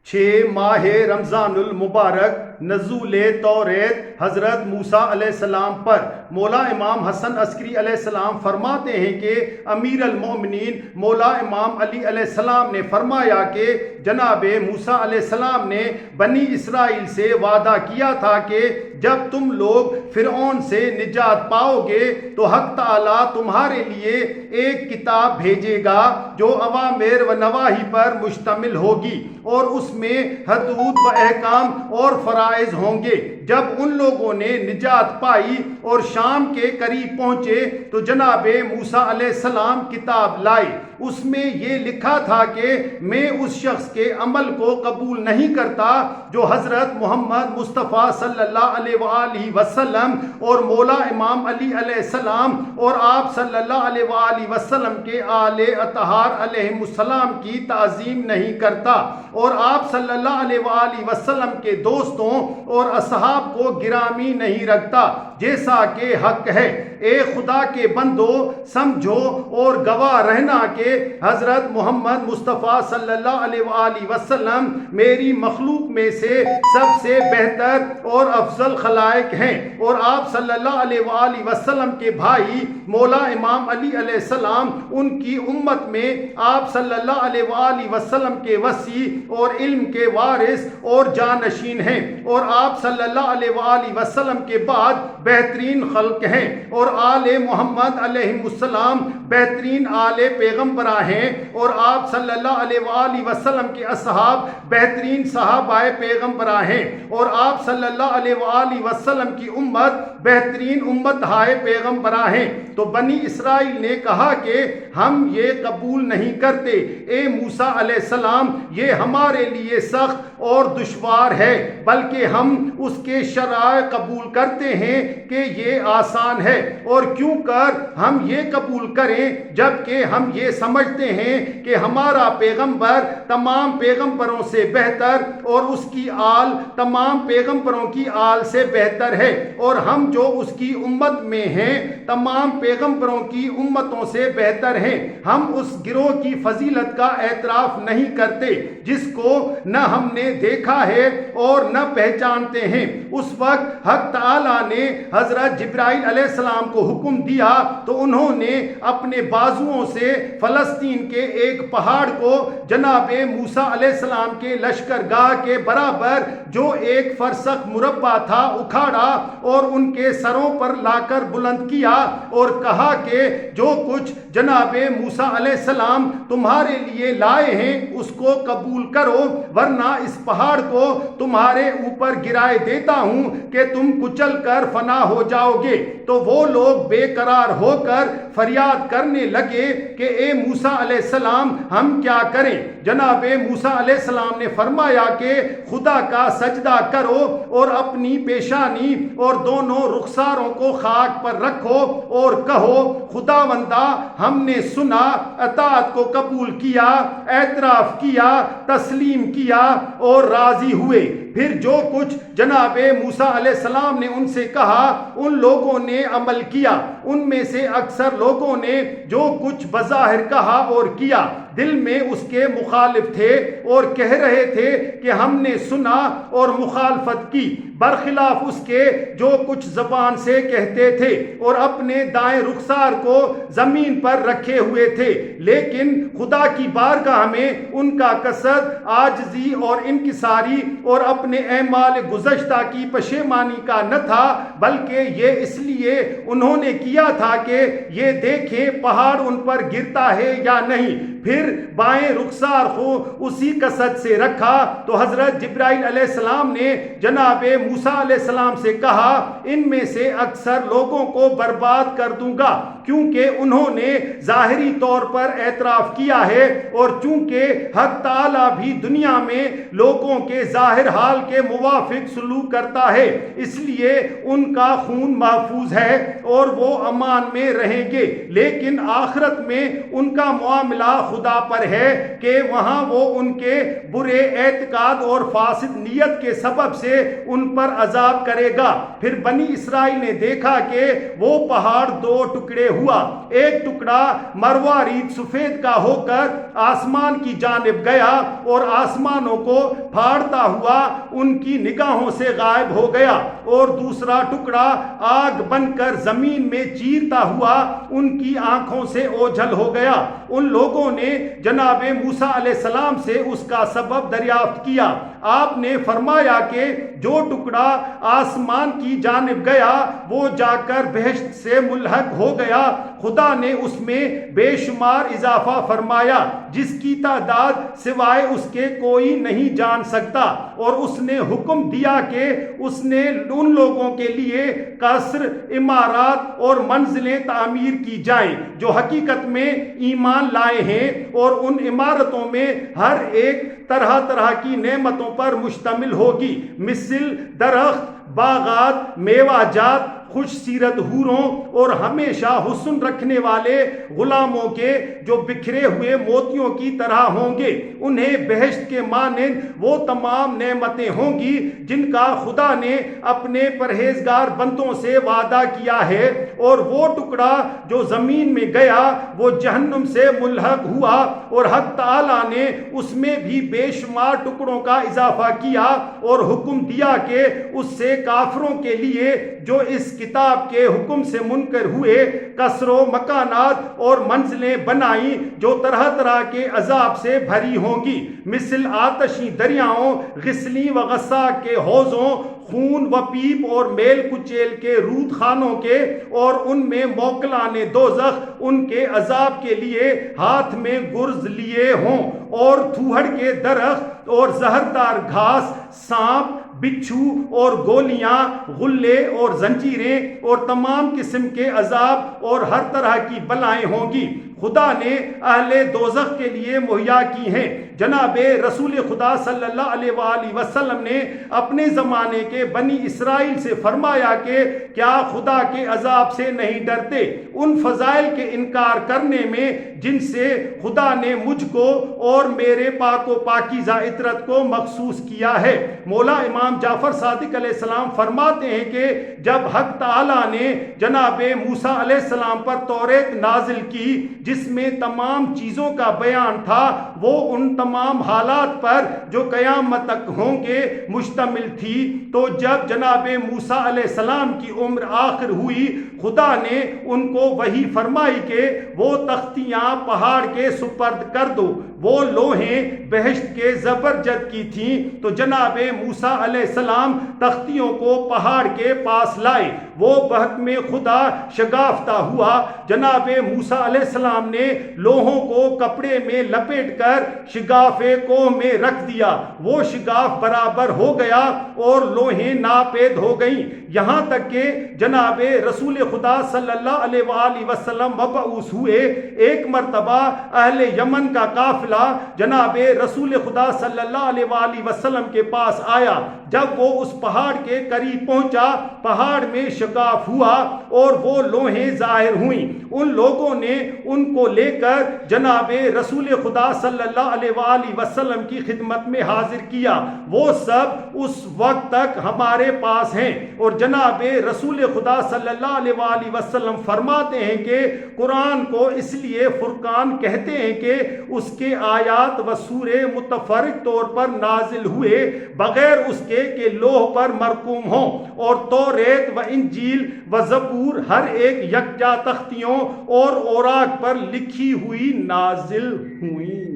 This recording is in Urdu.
6 ماہ رمضان المبارک نزول توریت حضرت موسیٰ علیہ السلام پر مولا امام حسن عسکری علیہ السلام فرماتے ہیں کہ امیر المومنین مولا امام علی علیہ السلام نے فرمایا کہ جناب موسیٰ علیہ السلام نے بنی اسرائیل سے وعدہ کیا تھا کہ جب تم لوگ فرعون سے نجات پاؤ گے تو حق تعالیٰ تمہارے لیے ایک کتاب بھیجے گا جو اوامر و نواہی پر مشتمل ہوگی اور اس میں حدود و احکام اور فرائض ہوں گے۔ جب ان لوگوں نے نجات پائی اور شام کے قریب پہنچے تو جناب موسیٰ علیہ السلام کتاب لائے۔ اس میں یہ لکھا تھا کہ میں اس شخص کے عمل کو قبول نہیں کرتا جو حضرت محمد مصطفیٰ صلی اللہ علیہ وآلہ وسلم اور مولا امام علی علیہ السلام اور آپ صلی اللہ علیہ وآلہ وسلم کے آل اطہار علیہم السلام کی تعظیم نہیں کرتا اور آپ صلی اللہ علیہ وآلہ وسلم کے دوستوں اور اصحاب کو گرامی نہیں رکھتا جیسا کہ حق ہے۔ اے خدا کے بندو، سمجھو اور گواہ رہنا کہ حضرت محمد مصطفیٰ صلی اللہ علیہ وآلہ وسلم میری مخلوق میں سے سب سے بہتر اور افضل خلائق ہیں اور آپ صلی اللہ علیہ وآلہ وسلم کے بھائی مولا امام علی علیہ السلام ان کی امت میں آپ صلی اللہ علیہ وآلہ وسلم کے وصی اور علم کے وارث اور جانشین ہیں اور آپ صلی اللہ علیہ وآلہ وسلم کے بعد بہترین خلق ہیں اور آل محمد علیہ السلام بہترین آل پیغمبرہ ہیں اور آپ صلی اللہ علیہ وآلہ وسلم کے اصحاب بہترین صحابہ پیغمبرہ ہیں اور آپ صلی اللہ علیہ وآلہ وسلم کی امت بہترین امت ہائے پیغمبرہ ہیں۔ تو بنی اسرائیل نے کہا کہ ہم یہ قبول نہیں کرتے، اے موسیٰ علیہ السلام یہ ہمارے لیے سخت اور دشوار ہے، بلکہ ہم اس کے شرائع قبول کرتے ہیں کہ یہ آسان ہے، اور کیوں کر ہم یہ قبول کریں جبکہ ہم یہ سمجھتے ہیں کہ ہمارا پیغمبر تمام پیغمبروں سے بہتر اور اس کی آل تمام پیغمبروں کی آل سے بہتر ہے، اور ہم جو اس کی امت میں ہیں تمام پیغمبروں کی امتوں سے بہتر ہیں۔ ہم اس گروہ کی فضیلت کا اعتراف نہیں کرتے جس کو نہ ہم نے دیکھا ہے اور نہ پہچانتے ہیں۔ اس وقت حق تعالیٰ نے حضرت جبرائیل علیہ السلام کو حکم دیا تو انہوں نے اپنے بازوؤں سے فلسطین کے ایک پہاڑ کو جناب موسیٰ علیہ السلام کے لشکرگاہ کے برابر جو ایک فرسخ مربع تھا اکھاڑا اور ان کے سروں پر لا کر بلند کیا اور کہا کہ جو کچھ جناب موسیٰ علیہ السلام تمہارے لیے لائے ہیں اس کو قبول کرو، ورنہ اس پہاڑ کو تمہارے اوپر گرائے دیتا ہوں کہ تم کچل کر فنا ہو جاؤ گے۔ تو وہ لوگ بے قرار ہو کر فریاد کرنے لگے کہ اے موسیٰ علیہ السلام ہم کیا کریں؟ جناب موسیٰ علیہ السلام نے فرمایا کہ خدا کا سجدہ کرو اور اپنی پیشانی اور دونوں رخساروں کو خاک پر رکھو اور کہو خداوندا ہم نے سنا، اطاعت کو قبول کیا، اعتراف کیا، تسلیم کیا اور راضی ہوئے۔ پھر جو کچھ جناب موسیٰ علیہ السلام نے ان سے کہا ان لوگوں نے عمل کیا۔ ان میں سے اکثر لوگوں نے جو کچھ بظاہر کہا اور کیا دل میں اس کے مخالف تھے اور کہہ رہے تھے کہ ہم نے سنا اور مخالفت کی، برخلاف اس کے جو کچھ زبان سے کہتے تھے اور اپنے دائیں رخسار کو زمین پر رکھے ہوئے تھے، لیکن خدا کی بارگاہ میں ان کا قصد عاجزی اور انکساری اور اپنے اعمال گزشتہ کی پشیمانی کا نہ تھا، بلکہ یہ اس لیے انہوں نے کیا تھا کہ یہ دیکھیں پہاڑ ان پر گرتا ہے یا نہیں۔ پھر بائیں رخسار کو اسی قصد سے رکھا تو حضرت جبرائیل علیہ السلام نے جناب موسیٰ علیہ السلام سے کہا ان میں سے اکثر لوگوں کو برباد کر دوں گا، کیونکہ انہوں نے ظاہری طور پر اعتراف کیا ہے اور چونکہ حق تعالیٰ بھی دنیا میں لوگوں کے ظاہر حال کے موافق سلوک کرتا ہے، اس لیے ان کا خون محفوظ ہے اور وہ امان میں رہیں گے، لیکن آخرت میں ان کا معاملہ خدا پر ہے کہ وہاں وہ ان کے برے اعتقاد اور فاسد نیت کے سبب سے ان پر عذاب کرے گا۔ پھر بنی اسرائیل نے دیکھا کہ وہ پہاڑ دو ٹکڑے ہوا، ایک ٹکڑا مروارید سفید کا ہو کر آسمان کی جانب گیا اور آسمانوں کو پھاڑتا ہوا ان کی نگاہوں سے غائب ہو گیا، اور دوسرا ٹکڑا آگ بن کر زمین میں چیرتا ہوا ان کی آنکھوں سے اوجھل ہو گیا۔ ان لوگوں نے جناب موسیٰ علیہ السلام سے اس کا سبب دریافت کیا۔ آپ نے فرمایا کہ جو ٹکڑا آسمان کی جانب گیا وہ جا کر بہشت سے ملحق ہو گیا۔ خدا نے اس میں بے شمار اضافہ فرمایا جس کی تعداد سوائے اس کے کوئی نہیں جان سکتا، اور اس نے حکم دیا کہ اس نے ان لوگوں کے لیے قصر، عمارات اور منزلیں تعمیر کی جائیں جو حقیقت میں ایمان لائے ہیں، اور ان عمارتوں میں ہر ایک طرح طرح کی نعمتوں پر مشتمل ہوگی، مثل درخت، باغات، میوہ جات، خوش سیرت حوروں اور ہمیشہ حسن رکھنے والے غلاموں کے جو بکھرے ہوئے موتیوں کی طرح ہوں گے۔ انہیں بہشت کے مانند وہ تمام نعمتیں ہوں گی جن کا خدا نے اپنے پرہیزگار بندوں سے وعدہ کیا ہے، اور وہ ٹکڑا جو زمین میں گیا وہ جہنم سے ملحق ہوا، اور حق تعالیٰ نے اس میں بھی بے شمار ٹکڑوں کا اضافہ کیا اور حکم دیا کہ اس سے کافروں کے لیے جو اس کتاب کے حکم سے منکر ہوئے قصر و مکانات اور منزلیں بنائیں جو طرح طرح کے عذاب سے بھری ہوں گی، مثل آتشی دریاؤں، غسلی و غساق کے حوضوں، خون و پیپ اور میل کچیل کے رود خانوں کے، اور ان میں موکلان دوزخ ان کے عذاب کے لیے ہاتھ میں گرز لیے ہوں، اور تھوہڑ کے درخت اور زہردار گھاس، سانپ، بچھو اور گولیاں، غلے اور زنجیریں اور تمام قسم کے عذاب اور ہر طرح کی بلائیں ہوں گی۔ خدا نے اہل دوزخ کے لیے مہیا کی ہیں۔ جناب رسول خدا صلی اللہ علیہ وآلہ وسلم نے اپنے زمانے کے بنی اسرائیل سے فرمایا کہ کیا خدا کے عذاب سے نہیں ڈرتے، ان فضائل کے انکار کرنے میں جن سے خدا نے مجھ کو اور میرے پاک و پاکیزہ عطرت کو مخصوص کیا ہے۔ مولا امام جعفر صادق علیہ السلام فرماتے ہیں کہ جب حق تعالیٰ نے جناب موسیٰ علیہ السلام پر توریت نازل کی جس میں تمام چیزوں کا بیان تھا، وہ ان تمام حالات پر جو قیامت تک ہوں گے مشتمل تھی، تو جب جناب موسیٰ علیہ السلام کی عمر آخر ہوئی خدا نے ان کو وحی فرمائی کہ وہ تختیاں پہاڑ کے سپرد کر دو۔ وہ لوہیں بہشت کے زبرجد کی تھیں، تو جناب موسیٰ علیہ السلام تختیوں کو پہاڑ کے پاس لائے۔ وہ بحکم خدا شگافتہ ہوا۔ جناب موسیٰ علیہ السلام نے لوہوں کو کپڑے میں لپیٹ کر شگاف کوہ میں رکھ دیا، وہ شگاف برابر ہو گیا اور لوہیں ناپید ہو گئیں، یہاں تک کہ جناب رسول خدا صلی اللہ علیہ وآلہ وسلم مبعوث ہوئے۔ ایک مرتبہ اہل یمن کا قافلہ جناب رسول خدا صلی اللہ علیہ وآلہ وسلم کے پاس آیا۔ جب وہ اس پہاڑ کے قریب پہنچا، پہاڑ میں شگاف ہوا اور وہ لوہیں ظاہر ہوئیں۔ ان لوگوں نے ان کو لے کر جناب رسول خدا صلی اللہ علیہ وآلہ وسلم کی خدمت میں حاضر کیا۔ وہ سب اس وقت تک ہمارے پاس ہیں، اور جناب رسول خدا صلی اللہ علیہ وآلہ وسلم فرماتے ہیں کہ قرآن کو اس لیے فرقان کہتے ہیں کہ اس کے آیات و سورے متفرق طور پر نازل ہوئے بغیر اس کے کہ لوح پر مرقوم ہوں، اور توریت و انجیل و زبور ہر ایک یکجا تختیوں اور اوراق پر لکھی ہوئی نازل ہوئی۔